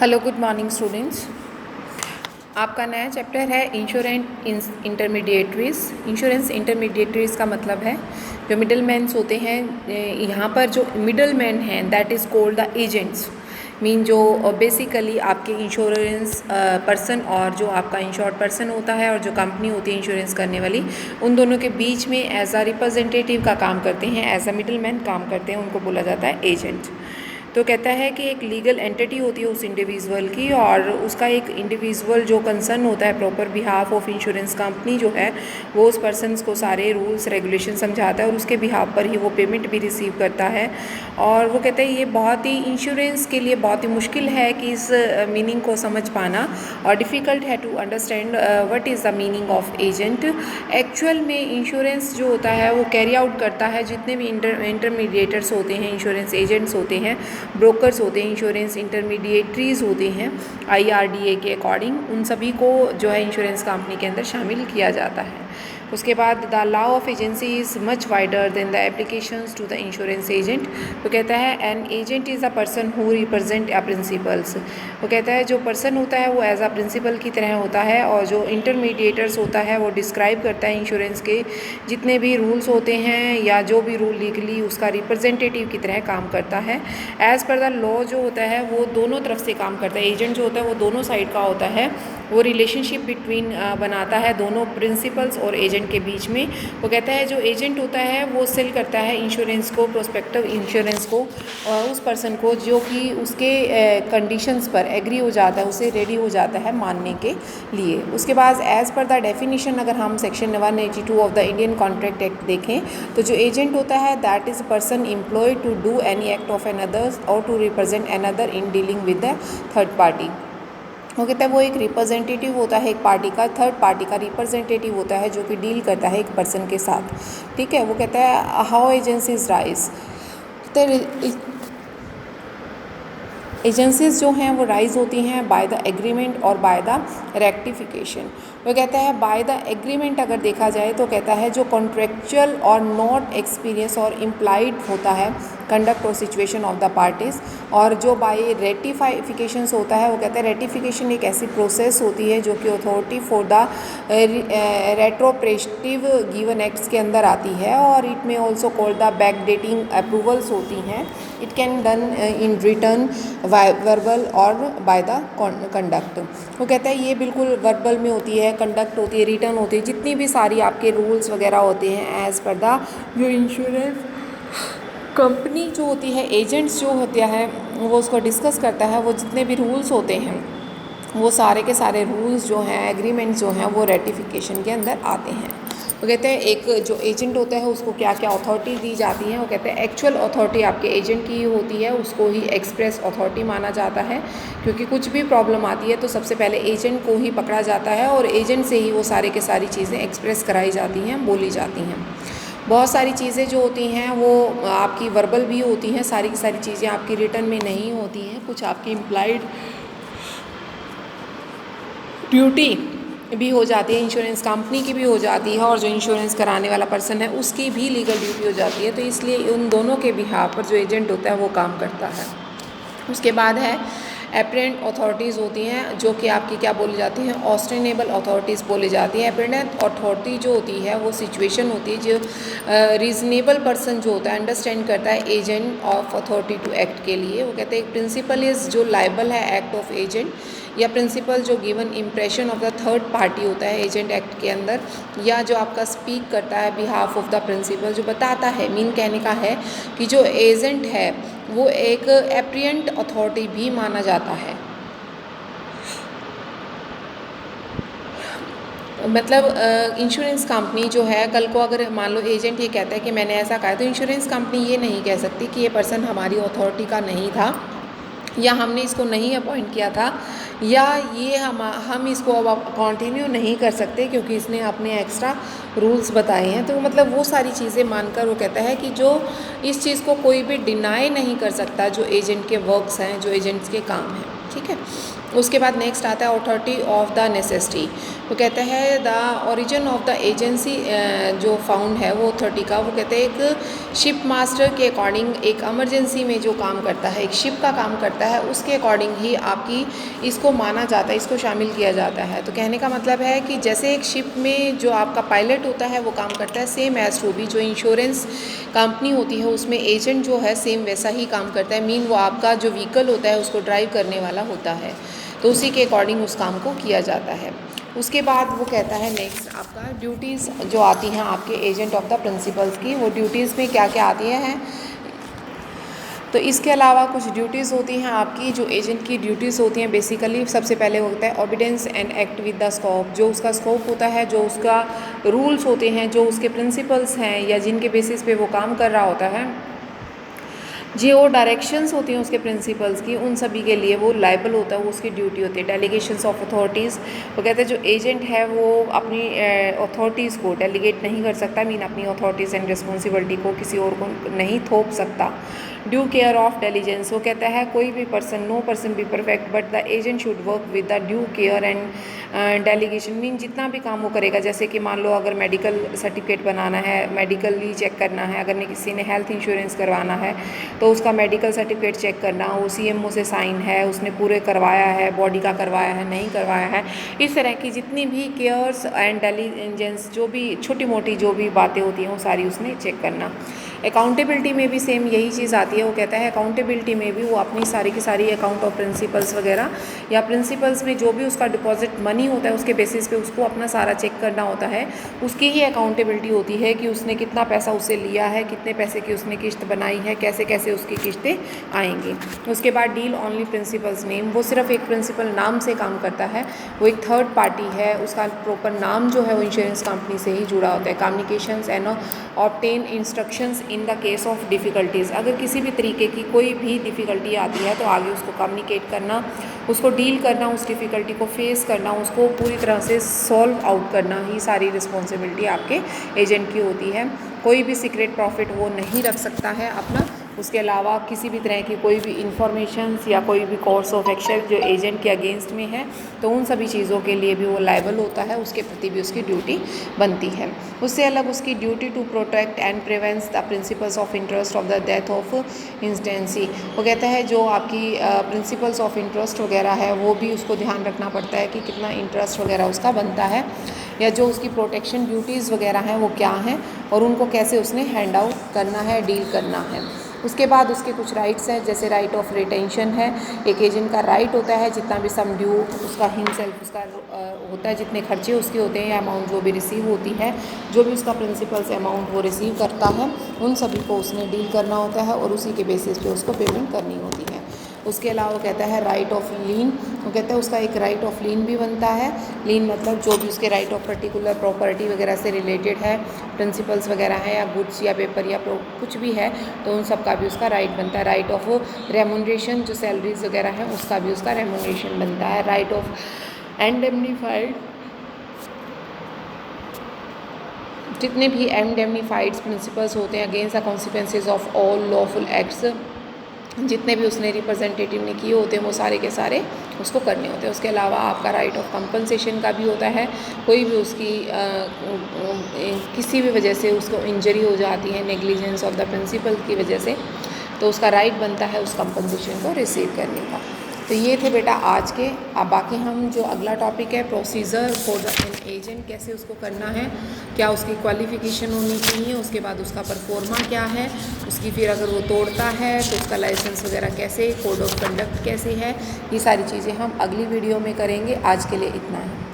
Hello, good morning students. आपका नया chapter है इंश्योरेंस इंटरमीडिएटरीज। इंश्योरेंस इंटरमीडिएटरीज का मतलब है जो मिडल मैन्स होते हैं। यहाँ पर जो मिडल मैन हैं that is called the agents. Mean जो बेसिकली आपके इंश्योरेंस पर्सन और जो आपका इंश्योर्ड पर्सन होता है और जो कंपनी होती है इंश्योरेंस करने वाली, उन दोनों के बीच में एज अ रिप्रेजेंटेटिव का काम करते हैं, एज अ मिडल मैन काम करते हैं, उनको बोला जाता है एजेंट। तो कहता है कि एक लीगल एंटिटी होती है उस इंडिविजुअल की, और उसका एक इंडिविजुअल जो कंसर्न होता है proper behalf of insurance company जो है, वो उस पर्सन को सारे रूल्स रेगुलेशन समझाता है और उसके बिहाफ पर ही वो पेमेंट भी रिसीव करता है। और वो कहते हैं ये बहुत ही इंश्योरेंस के लिए बहुत ही मुश्किल है कि इस मीनिंग को समझ पाना, और डिफ़िकल्ट है to understand what is the meaning of agent. Actual में इंश्योरेंस जो होता है वो कैरी आउट करता है जितने भी इंटरमीडिएटर्स होते हैं, इंश्योरेंस एजेंट्स होते हैं, ब्रोकर्स होते हैं, इंश्योरेंस इंटरमीडिएटरीज होते हैं IRDA के अकॉर्डिंग, उन सभी को जो है इंश्योरेंस कंपनी के अंदर शामिल किया जाता है। उसके बाद the law of agency is much wider than the applications to the insurance agent. तो कहता है an agent is a person who represent a principals. वो कहता है जो पर्सन होता है वो एज अ प्रिंसिपल की तरह होता है, और जो इंटरमीडिएटर्स होता है वो डिस्क्राइब करता है इंश्योरेंस के जितने भी रूल्स होते हैं या जो भी रूल लीगली उसका रिप्रेजेंटेटिव की तरह काम करता है। एज़ पर द लॉ जो होता है वो दोनों तरफ से काम करता है। एजेंट जो होता है वो दोनों साइड का होता है, वो रिलेशनशिप बिटवीन बनाता है दोनों प्रिंसिपल्स और एजेंट के बीच में। वो कहता है जो एजेंट होता है वो सेल करता है इंश्योरेंस को, प्रोस्पेक्टिव इंश्योरेंस को, उस पर्सन को जो कि उसके कंडीशंस पर एग्री हो जाता है, उसे रेडी हो जाता है मानने के लिए। उसके बाद एज़ पर द डेफिनेशन अगर हम section 182 of the Indian contract act देखें तो जो एजेंट होता है that is person employed to do any act of another's और to represent another in dealing with the third party. वो कहता है वो एक रिप्रेजेंटेटिव होता है एक पार्टी का, थर्ड पार्टी का रिप्रेजेंटेटिव होता है जो कि डील करता है एक पर्सन के साथ। ठीक है, वो कहता है हाउ एजेंसीज राइज। एजेंसीज जो हैं वो राइज होती हैं बाय द एग्रीमेंट और बाय द रेक्टिफिकेशन। वो कहता है बाय द एग्रीमेंट अगर देखा जाए तो कहता है जो कॉन्ट्रेक्चुअल और नॉट एक्सपीरियंस और इम्प्लाइड होता है कंडक्ट और सिचुएशन ऑफ द पार्टीज, और जो बाय रेटिफिकेशंस होता है वो कहता है रेटिफिकेशन एक ऐसी प्रोसेस होती है जो कि authority for the retrospective given acts के अंदर आती है, और इट में also called the back dating approvals होती हैं। It can done in written verbal और बाय द कंडक्ट। वो कहता है ये बिल्कुल वर्बल में होती है, कंडक्ट होती है, रिटर्न होती है, जितनी भी सारी आपके रूल्स वगैरह होते हैं एज़ पर द जो इंश्योरेंस कंपनी जो होती है, एजेंट्स जो होते हैं वो उसको डिस्कस करता है। वो जितने भी रूल्स होते हैं वो सारे के सारे रूल्स जो हैं, एग्रीमेंट्स जो हैं, वो रेटिफिकेशन के अंदर आते हैं। वो कहते हैं एक जो एजेंट होता है उसको क्या क्या अथॉरिटी दी जाती हैं। वो कहते हैं एक्चुअल अथॉरिटी आपके एजेंट की होती है, उसको ही एक्सप्रेस अथॉरिटी माना जाता है, क्योंकि कुछ भी प्रॉब्लम आती है तो सबसे पहले एजेंट को ही पकड़ा जाता है और एजेंट से ही वो सारे के सारी चीज़ें एक्सप्रेस कराई जाती हैं, बोली जाती हैं। बहुत सारी चीज़ें जो होती हैं वो आपकी वर्बल भी होती हैं, सारी की सारी चीज़ें आपकी रिटर्न में नहीं होती हैं, कुछ आपकी इम्प्लाइड ड्यूटी भी हो जाती है, इंश्योरेंस कंपनी की भी हो जाती है, और जो इंश्योरेंस कराने वाला पर्सन है उसकी भी लीगल ड्यूटी हो जाती है। तो इसलिए उन दोनों के बिहाफ पर जो एजेंट होता है वो काम करता है। उसके बाद है एपरेंट अथॉरिटीज़ होती हैं जो कि आपकी क्या बोली जाती हैं, ऑस्टेनेबल अथॉरिटीज़ बोली जाती हैं। एपरेंट अथॉरिटी जो होती है वो सिचुएशन होती है जो रीजनेबल पर्सन जो होता है अंडरस्टैंड करता है agent of authority to act के लिए। वो कहते हैं एक प्रिंसिपल इज़ जो लाइबल है एक्ट ऑफ एजेंट, या प्रिंसिपल जो given impression of the third party होता है एजेंट एक्ट के अंदर, या जो आपका स्पीक करता है बिहाफ ऑफ द प्रिंसिपल, जो बताता है, मीन कहने का है कि जो एजेंट है वो एक एपरेंट अथॉरिटी भी माना जाता है। मतलब इंश्योरेंस कंपनी जो है कल को अगर मान लो एजेंट ये कहता है कि मैंने ऐसा कहा है, तो इंश्योरेंस कंपनी ये नहीं कह सकती कि ये पर्सन हमारी अथॉरिटी का नहीं था, या हमने इसको नहीं अपॉइंट किया था, या ये हम इसको अब कंटिन्यू नहीं कर सकते क्योंकि इसने अपने एक्स्ट्रा रूल्स बताए हैं। तो मतलब वो सारी चीज़ें मानकर वो कहता है कि जो इस चीज़ को कोई भी डिनाई नहीं कर सकता जो एजेंट के वर्क्स हैं, जो एजेंट्स के काम हैं। ठीक है, उसके बाद नेक्स्ट आता है अथॉरिटी ऑफ द नेसेसिटी। वो कहता है the origin of the agency जो फाउंड है वो अथॉरिटी का, वो कहते हैं एक शिप मास्टर के अकॉर्डिंग एक इमरजेंसी में जो काम करता है, एक शिप का काम करता है, उसके अकॉर्डिंग ही आपकी इसको माना जाता है, इसको शामिल किया जाता है। तो कहने का मतलब है कि जैसे एक शिप में जो आपका पायलट होता है वो काम करता है, सेम एज टू बी जो इंश्योरेंस कंपनी होती है उसमें एजेंट जो है सेम वैसा ही काम करता है। मीन वो आपका जो व्हीकल होता है उसको ड्राइव करने वाला होता है, तो उसी के अकॉर्डिंग उस काम को किया जाता है। उसके बाद वो कहता है नेक्स्ट आपका ड्यूटीज़ जो आती हैं आपके एजेंट ऑफ द प्रिंसिपल्स की, वो ड्यूटीज़ में क्या क्या आती हैं। तो इसके अलावा कुछ ड्यूटीज़ होती हैं आपकी, जो एजेंट की ड्यूटीज़ होती हैं बेसिकली सबसे पहले होता है obedience and act with the scope. जो उसका स्कोप होता है, जो उसका रूल्स होते हैं, जो उसके प्रिंसिपल्स हैं या जिनके बेसिस पे वो काम कर रहा होता है, जो डायरेक्शंस होती हैं उसके प्रिंसिपल्स की, उन सभी के लिए वो लायबल होता है, वो उसकी ड्यूटी होती है। डेलीगेशंस ऑफ अथॉरिटीज़, वो कहते हैं जो एजेंट है वो अपनी अथॉरिटीज़ को डेलीगेट नहीं कर सकता, मीन अपनी अथॉरिटीज़ एंड रिस्पॉन्सिबिलिटी को किसी और को नहीं थोप सकता। ड्यू केयर ऑफ डिलीजेंस, वो कहता है कोई भी person, no person be perfect but the agent should work with the due care and delegation. Mean जितना भी काम वो करेगा, जैसे कि मान लो अगर मेडिकल सर्टिफिकेट बनाना है, मेडिकली चेक करना है, अगर ने किसी ने हेल्थ इंश्योरेंस करवाना है तो उसका मेडिकल सर्टिफिकेट चेक करना, वो CMO से साइन है, उसने पूरे करवाया है, बॉडी का करवाया है, नहीं करवाया है, इस तरह की जितनी भी केयर्स एंड डिलीजेंस जो भी छोटी मोटी जो भी बातें होती हैं वो सारी उसने चेक करना। अकाउंटेबिलिटी में भी सेम यही चीज़ आती है। वो कहता है अकाउंटेबिलिटी में भी वो अपनी सारी की सारी अकाउंट ऑफ प्रिंसिपल्स वगैरह या प्रिंसिपल्स में जो भी उसका डिपॉजिट मनी होता है उसके बेसिस पे उसको अपना सारा चेक करना होता है। उसकी ही अकाउंटेबिलिटी होती है कि उसने कितना पैसा उससे लिया है, कितने पैसे की उसने किस्त बनाई है, कैसे कैसे उसकी किस्तें आएंगी। उसके बाद डील ऑनली प्रिंसिपल्स नेम, वो सिर्फ एक प्रिंसिपल नाम से काम करता है, वो एक थर्ड पार्टी है, उसका प्रॉपर नाम जो है वो इंश्योरेंस कंपनी से ही जुड़ा होता है। Communications and obtain instructions in the case of difficulties, अगर किसी भी तरीके की कोई भी डिफ़िकल्टी आती है तो आगे उसको कम्युनिकेट करना, उसको डील करना, उस डिफ़िकल्टी को फेस करना, उसको पूरी तरह से सॉल्व आउट करना ही सारी रिस्पॉन्सिबिलिटी आपके एजेंट की होती है। कोई भी सीक्रेट प्रॉफिट वो नहीं रख सकता है अपना। उसके अलावा किसी भी तरह की कोई भी इंफॉर्मेशंस या कोई भी कोर्स ऑफ एक्शन जो एजेंट के अगेंस्ट में है तो उन सभी चीज़ों के लिए भी वो लायबल होता है, उसके प्रति भी उसकी ड्यूटी बनती है। उससे अलग उसकी duty to protect and prevents the principals of interest of the death of insanity, वो कहता है जो आपकी प्रिंसिपल्स ऑफ इंटरेस्ट वगैरह है वो भी उसको ध्यान रखना पड़ता है कि कितना इंटरेस्ट वगैरह उसका बनता है, या जो उसकी प्रोटेक्शन ड्यूटीज़ वगैरह हैं वो क्या हैं और उनको कैसे उसने हैंड आउट करना है, डील करना है। उसके बाद उसके कुछ राइट्स हैं, जैसे राइट ऑफ रिटेंशन है। एक एजेंट का राइट होता है जितना भी सम ड्यू उसका हिमसेल्फ उसका होता है, जितने खर्चे उसके होते हैं या अमाउंट जो भी रिसीव होती है, जो भी उसका प्रिंसिपल से अमाउंट वो रिसीव करता है, उन सभी को उसने डील करना होता है और उसी के बेसिस पे उसको पेमेंट करनी होती है। उसके अलावा कहता है राइट ऑफ लीन, वो कहता है उसका एक राइट ऑफ लीन भी बनता है। लीन मतलब जो भी उसके राइट ऑफ पर्टिकुलर प्रॉपर्टी वगैरह से रिलेटेड है, प्रिंसिपल्स वगैरह है या गुड्स या पेपर या कुछ भी है, तो उन सब का भी उसका राइट बनता है। राइट ऑफ रेमुनरेशन, जो सैलरीज वगैरह है उसका भी उसका रेमुनरेशन बनता है। राइट ऑफ इंडेमनीफाइड, जितने भी इंडेमनीफाइड प्रिंसिपल्स होते हैं against the consequences of all lawful acts, जितने भी उसने रिप्रेजेंटेटिव ने किए होते हैं वो सारे के सारे उसको करने होते हैं। उसके अलावा आपका राइट ऑफ कंपनसेशन का भी होता है। कोई भी उसकी किसी भी वजह से उसको इंजरी हो जाती है नेग्लिजेंस ऑफ द प्रिंसिपल की वजह से, तो उसका राइट बनता है उस कंपनसेशन को रिसीव करने का। तो ये थे बेटा आज के। अब बाकी हम जो अगला टॉपिक है प्रोसीजर फॉर एन एजेंट, कैसे उसको करना है, क्या उसकी क्वालिफ़िकेशन होनी चाहिए, उसके बाद उसका परफॉर्मा क्या है, उसकी फिर अगर वो तोड़ता है तो उसका लाइसेंस वगैरह कैसे, कोड ऑफ कंडक्ट कैसे है, ये सारी चीज़ें हम अगली वीडियो में करेंगे। आज के लिए इतना है।